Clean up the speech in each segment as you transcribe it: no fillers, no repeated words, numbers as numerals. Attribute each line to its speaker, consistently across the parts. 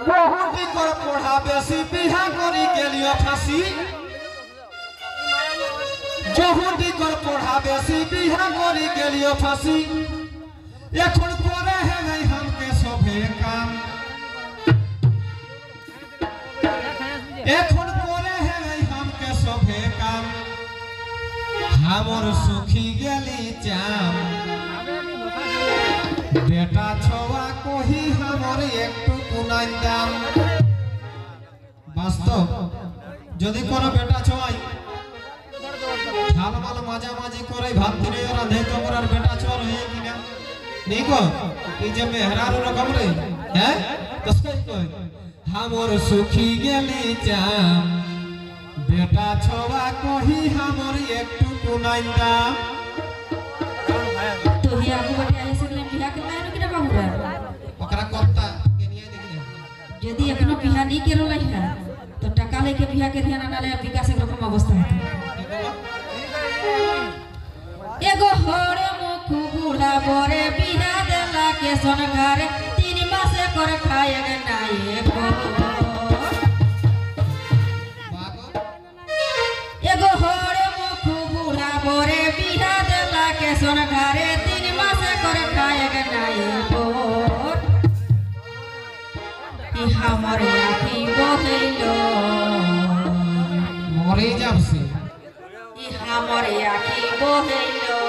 Speaker 1: बहुती कर पढ़ा बेसी बिहा करी गेलियो फांसी बहुती कर पढ़ा बेसी बिहा करी गेलियो फांसी এখন করে হে নাই हमके सभे काम এখন করে হে নাই हमके सभे काम हमर सुखी गेली चाम बेटा छवा कही हमर एकटू कुनाई दाम वास्तव যদি কোন বেটা ছয় ঝালমাল মাঝামাঝি করে ভাত ধরে রাঁধে তোমরার বেটা ছর হয়ে কিনা नहीं को ई जे मेहरारू रकम रे हैं कसके कोई हमर सुखी गेली चाम बेटा छवा कही हमर एकटू कुनाई दाम
Speaker 2: तो हिया को बटे आले सकले बिहा के लाइन किना बाबूरा
Speaker 1: ओकरा करता के निया देखले
Speaker 2: यदि एखनो बिहा नहीं केरो लइहा तो टाका लेके बिहा के ध्यान नाले विकास के रकम अवस्था है एगो होरे मुख बूढ़ा बोरे बिहा देला के सोनघारे 3 मासे कर खाएगे नाये को एगो होरे मुख बूढ़ा बोरे बिहा देला के सोनघारे 3 मासे कर खाएगे नाये को ई हमर आखी बहेलो
Speaker 1: मोरे जब से
Speaker 2: ई हमर आखी बहेलो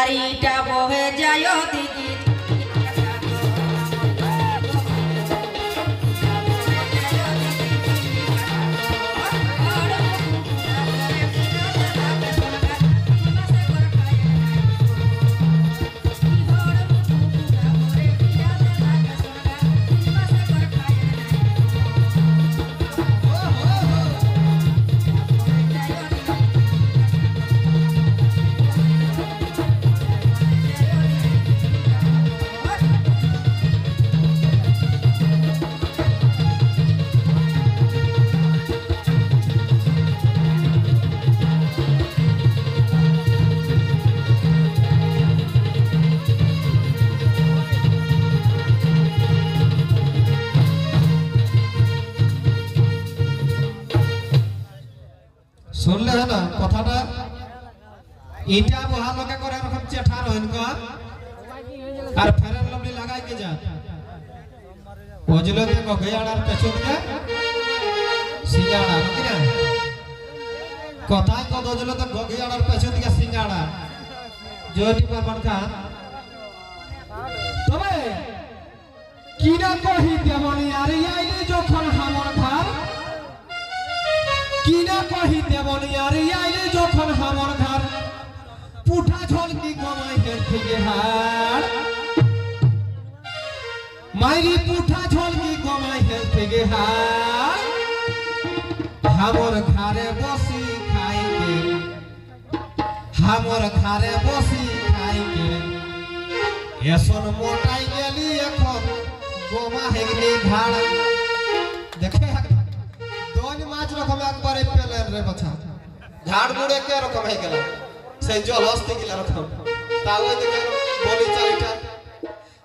Speaker 2: अरीटा बहे जायो दीदी
Speaker 1: শুনলে না কথাটা এটা বহা লোকে করে এরকম চেঠার হইন ক আর ফেরেন লবলি লাগাই কে যা ওজলে দেখো গয়াড়ার পেছন কে সিঙ্গাড়া নাকি না কথাই কত ওজলে তো গয়াড়ার পেছন দিকে সিঙ্গাড়া জয়টি বর্মন খান তবে কি না কহি তেমনি আর আইলে যখন হামর ঘর কিনা কহি দেবনি আর আইলে যখন हमर घर पुठा झोल की गमाई हेर থেকে हार मायरी पुठा झोल की गमाई हेर থেকে हार हमर घरे बसी खाई के हमर घरे बसी खाई के एसन मोटाई गेली এখন गोमा हेगली घाड़ देखे दोन माछ रकम একবারে পেলেন রে বাছা ঝাড় মুড়ে কে রকম হয়ে গেল সেই জল হস্তে গিলা রকম তাও দেখে বলি চাইটা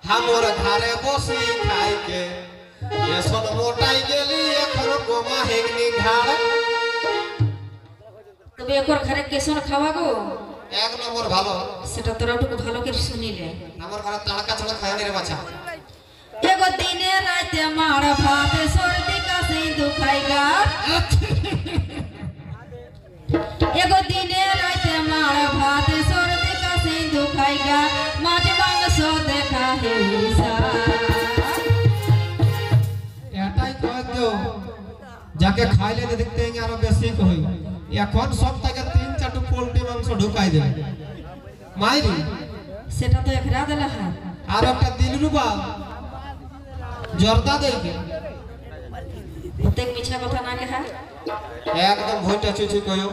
Speaker 1: हमर घरे बसी खाई के এসন মোটাই গেলি এখন গোমা হেগনি ঘাড়
Speaker 2: তবে একর ঘরে কেসন খাওয়া গো
Speaker 1: এক নম্বর ভালো
Speaker 2: সেটা তোরাটুকু ভালো করে শুনিলে
Speaker 1: আমার ঘরে তাড়কা ছাড়া খায় নি রে বাছা
Speaker 2: एगो दिने राते मार भात सर्दी का सिंधु खाएगा एगो दिने राते मार भात सर्दी का सिंधु खाएगा माछ मांस देखा है
Speaker 1: এটাই কই দিও যাকে খাইলে দেখতে আরো বেশি কই এখন সব থেকে 3-4টা পোল্ট্রি মাংস ঢুকাই দেবে মাইরি
Speaker 2: সেটা তো একরা দেলা হ্যাঁ
Speaker 1: আর একটা দিলরুবা জর্দা দেই
Speaker 2: প্রত্যেক মিছা কথা না কে হ্যাঁ
Speaker 1: একদম ভইটা চুচি কইও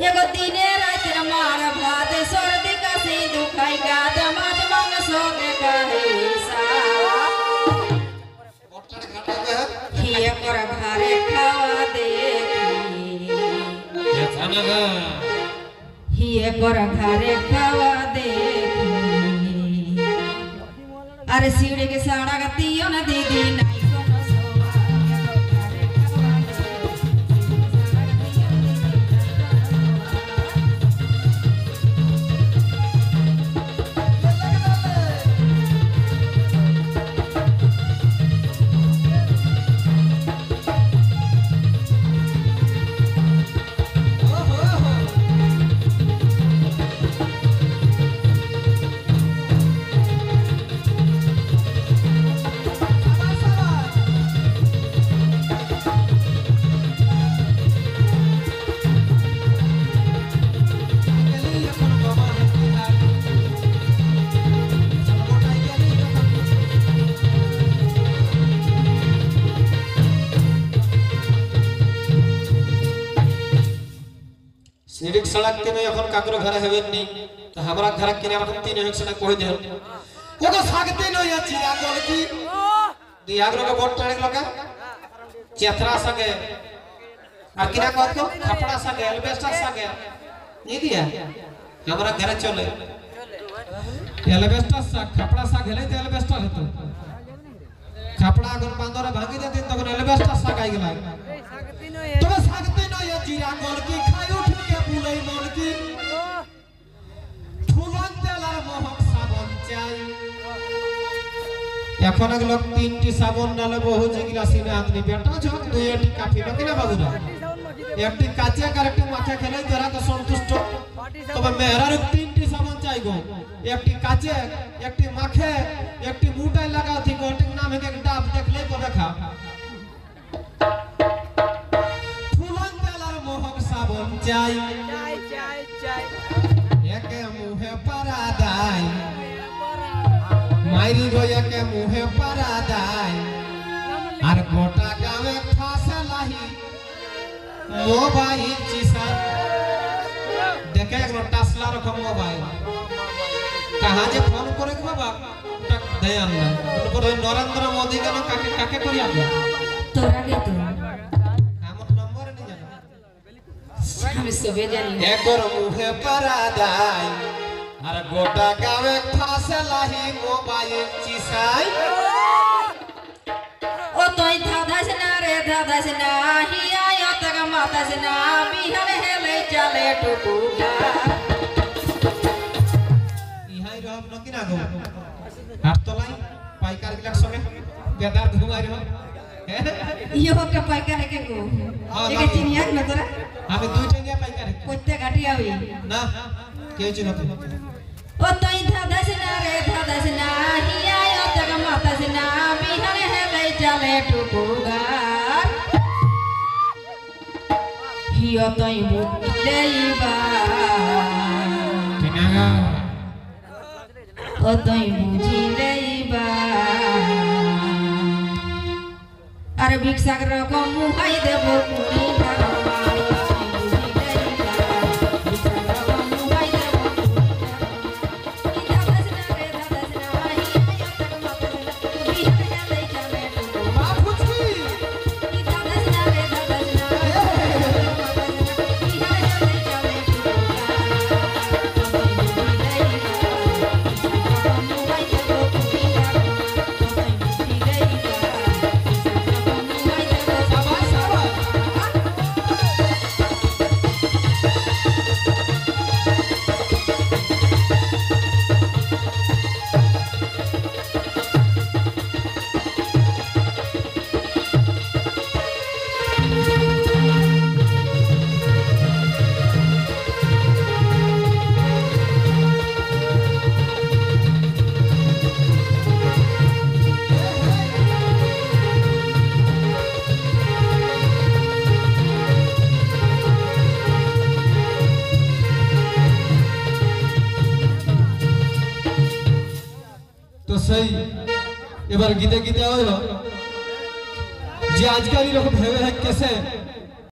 Speaker 2: एगो दिने राते मार भात सर्दी का सिंधु खाएगा माछ मांस देखा है
Speaker 1: বট্টার ঘাটা বে
Speaker 2: हिया कर घरे खावा दे हिया कर घरे खावा दे अरे सीढ़ी के साड़ा गतियो न दीदी नहीं कोनो सोवा
Speaker 1: सीढ़ी सड़क के में এখন কাকরো ঘরে হবেন নি তো हमरा घर के रकम 3 एक सड़क কই দে ওগো সাগতে নই আছে আগল কি দিয়াগ্র के बोट टाड़े लगा चेथरा सगे আর কিনা কত খাপড়া सगे एल्बेस्टर सगे नहीं दिया हमरा घर चले एल्बेस्टर सा खापड़ा सा गेले तो एल्बेस्टर हतो खापड़ा अगर बांदरे भागी देते तখন एल्बेस्टर सा गाई गेला तবে সাগতে নই আছে আগল কি খাই উঠ বুলাই মন কি ফুলন তেলার মহক সাবন চাই এখন এক লোক 3টি সাবন নালে বহু জিগিলা সিনে আপনি বেটা ঝক দুইটি কাফি নাকি না বাবুরা একটি কাঁচা কারেক্ট মাথা খেলে তোরা তো সন্তুষ্ট তবে মেহরার 3টি সাবন চাই গো একটি কাঁচা একটি মাখে একটি মুটাই লাগাও ঠিক ওটির নাম এক ডাব দেখলেই তো দেখা ফুলন তেলার মহক সাবন চাই একে মুহে পারাদাই মাইরি গো একে মুহে পারাদাই আর গোটা গাঁয়ে ফাঁসে লাহি মোবাইল চিসা দেখে এক টাসলা রকম মোবাইল কাহা যে ফোন করে বাবা টাক দেয়ান না বড় নরেন্দ্র মোদি কেন কাকে কাকে করি আপনি
Speaker 2: তোরা কে তো
Speaker 1: আমার নম্বর নি জানো
Speaker 2: আমি সবে জানি
Speaker 1: একর মুহে পারাদাই আর গোটা গাঁয়ে ফাঁসে লাহি মোবাইল চিসাই
Speaker 2: ও তুই দাদাস না রে দাদাস না হিয়া তক মাতাস না বিহার হেলে চলে টুকুগা
Speaker 1: ইহাই রব নকি না গো হাত তলাই পাইকার গিলাক সঙ্গে বেদার ধুমাই রহ
Speaker 2: ইয়ো কে পাইকারে কে গো একে চিনিয়াক না তোরা
Speaker 1: আমি দুইটা গিয়া পাইকার
Speaker 2: কইতে গাটিয়া হই
Speaker 1: না কেউ চিনতে
Speaker 2: ও তুই দাদাস না রে দাদাস না হিয়া তক মাতাস না বিহার হেলে চলে টুকুগা হিয়া তুই বুঝলেইবা
Speaker 1: কেনাগা
Speaker 2: ও তুই বুঝিলেইবা আর ভিক্ষাক রকম মুহাই দেব কুড়ি টাকা
Speaker 1: সেই এবার গীতে গীতে হইল যে আজকাল এরকম ভেবে কেসে